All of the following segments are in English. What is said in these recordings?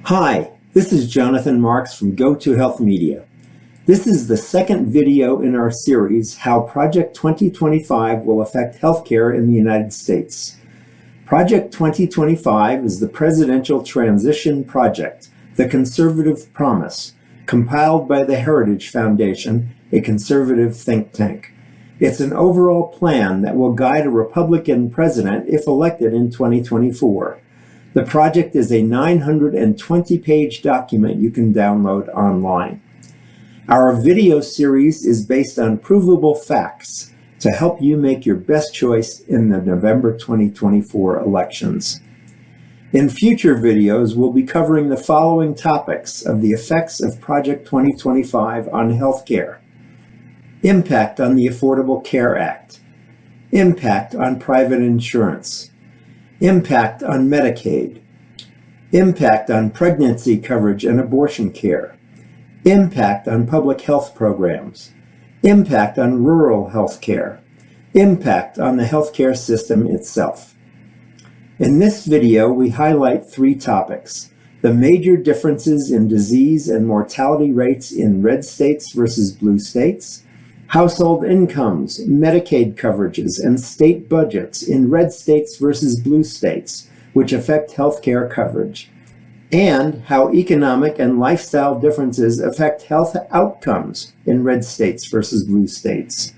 Hi, this is Jonathan Marks from Go2Health Media. This is the second video in our series, How Project 2025 Will Affect Healthcare in the United States. Project 2025 is the Presidential Transition Project, the Conservative Promise, compiled by the Heritage Foundation, a conservative think tank. It's an overall plan that will guide a Republican president if elected in 2024. The project is a 920-page document you can download online. Our video series is based on provable facts to help you make your best choice in the November 2024 elections. In future videos, we'll be covering the following topics of the effects of Project 2025 on healthcare: impact on the Affordable Care Act, impact on private insurance, impact on Medicaid, impact on pregnancy coverage and abortion care, impact on public health programs, impact on rural health care, impact on the healthcare system itself. In this video, we highlight three topics: the major differences in disease and mortality rates in red states versus blue states, household incomes, Medicaid coverages, and state budgets in red states versus blue states, which affect healthcare coverage, and how economic and lifestyle differences affect health outcomes in red states versus blue states.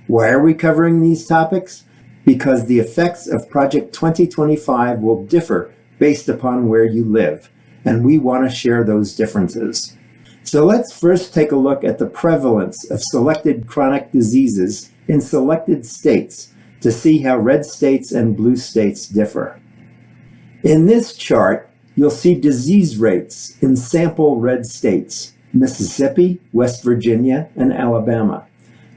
Why are we covering these topics? Because the effects of Project 2025 will differ based upon where you live, and we want to share those differences. So let's first take a look at the prevalence of selected chronic diseases in selected states to see how red states and blue states differ. In this chart, you'll see disease rates in sample red states, Mississippi, West Virginia, and Alabama,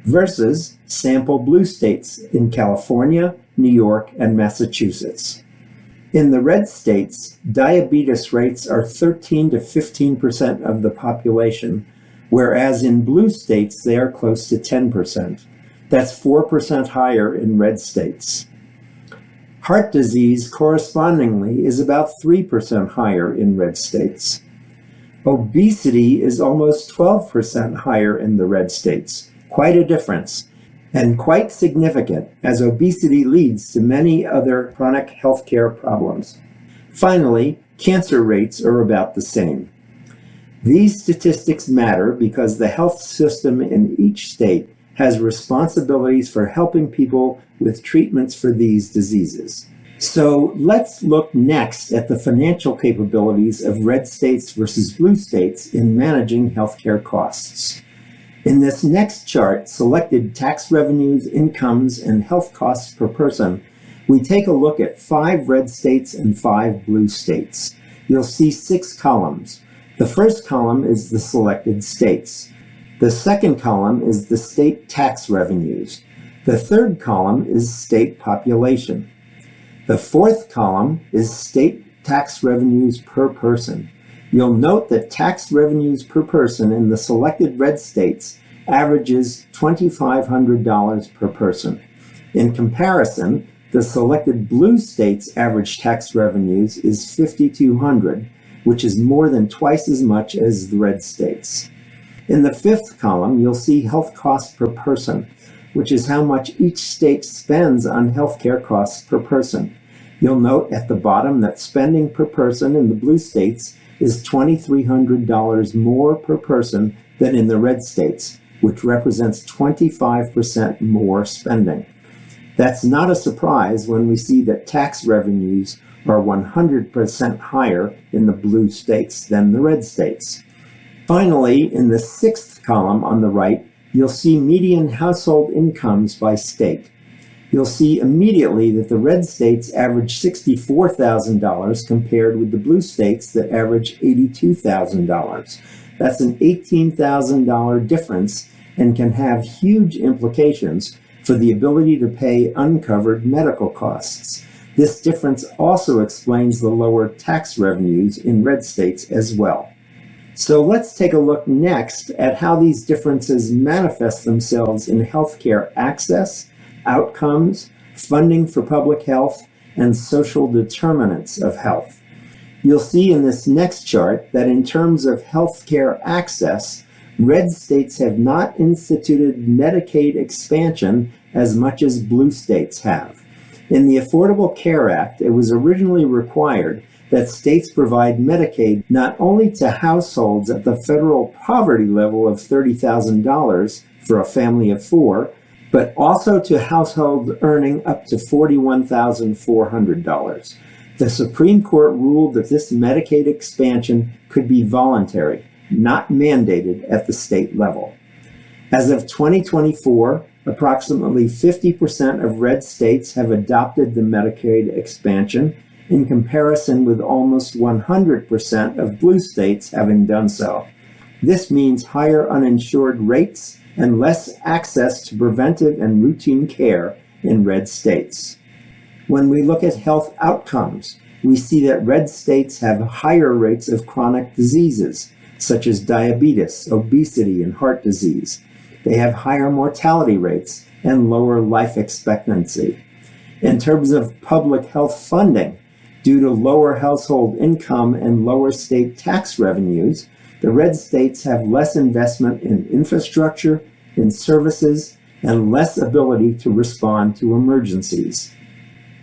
versus sample blue states in California, New York, and Massachusetts. In the red states, diabetes rates are 13 to 15% of the population, whereas in blue states they are close to 10%. That's 4% higher in red states. Heart disease correspondingly is about 3% higher in red states. Obesity is almost 12% higher in the red states, quite a difference, and quite significant, as obesity leads to many other chronic healthcare problems. Finally, cancer rates are about the same. These statistics matter because the health system in each state has responsibilities for helping people with treatments for these diseases. So let's look next at the financial capabilities of red states versus blue states in managing healthcare costs. In this next chart, selected tax revenues, incomes, and health costs per person, we take a look at 5 red states and 5 blue states. You'll see 6 columns. The first column is the selected states. The second column is the state tax revenues. The third column is state population. The fourth column is state tax revenues per person. You'll note that tax revenues per person in the selected red states averages $2,500 per person. In comparison, the selected blue states' average tax revenues is $5,200, which is more than twice as much as the red states. In the fifth column, you'll see health costs per person, which is how much each state spends on healthcare costs per person. You'll note at the bottom that spending per person in the blue states is $2,300 more per person than in the red states, which represents 25% more spending. That's not a surprise when we see that tax revenues are 100% higher in the blue states than the red states. Finally, in the sixth column on the right, you'll see median household incomes by state. You'll see immediately that the red states average $64,000 compared with the blue states that average $82,000. That's an $18,000 difference and can have huge implications for the ability to pay uncovered medical costs. This difference also explains the lower tax revenues in red states as well. So let's take a look next at how these differences manifest themselves in healthcare access, outcomes, funding for public health, and social determinants of health. You'll see in this next chart that in terms of healthcare access, red states have not instituted Medicaid expansion as much as blue states have. In the Affordable Care Act, it was originally required that states provide Medicaid not only to households at the federal poverty level of $30,000 for a family of 4, but also to households earning up to $41,400. The Supreme Court ruled that this Medicaid expansion could be voluntary, not mandated at the state level. As of 2024, approximately 50% of red states have adopted the Medicaid expansion, in comparison with almost 100% of blue states having done so. This means higher uninsured rates and less access to preventive and routine care in red states. When we look at health outcomes, we see that red states have higher rates of chronic diseases, such as diabetes, obesity, and heart disease. They have higher mortality rates and lower life expectancy. In terms of public health funding, due to lower household income and lower state tax revenues, the red states have less investment in infrastructure, in services, and less ability to respond to emergencies.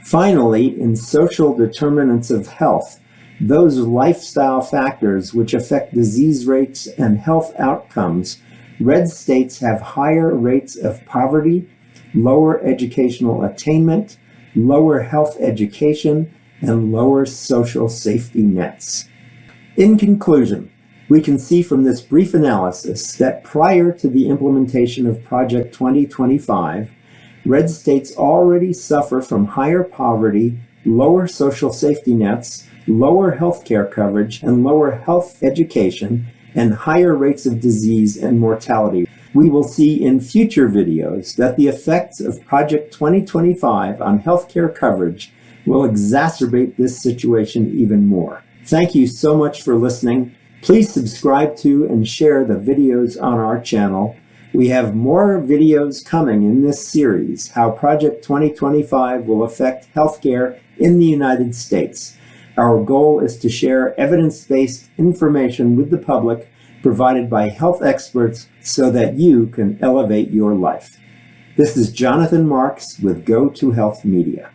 Finally, in social determinants of health, those lifestyle factors which affect disease rates and health outcomes, red states have higher rates of poverty, lower educational attainment, lower health education, and lower social safety nets. In conclusion, we can see from this brief analysis that prior to the implementation of Project 2025, red states already suffer from higher poverty, lower social safety nets, lower health care coverage, and lower health education, and higher rates of disease and mortality. We will see in future videos that the effects of Project 2025 on healthcare coverage will exacerbate this situation even more. Thank you so much for listening. Please subscribe to and share the videos on our channel. We have more videos coming in this series, how Project 2025 will affect healthcare in the United States. Our goal is to share evidence-based information with the public provided by health experts so that you can elevate your life. This is Jonathan Marks with Go to Health Media.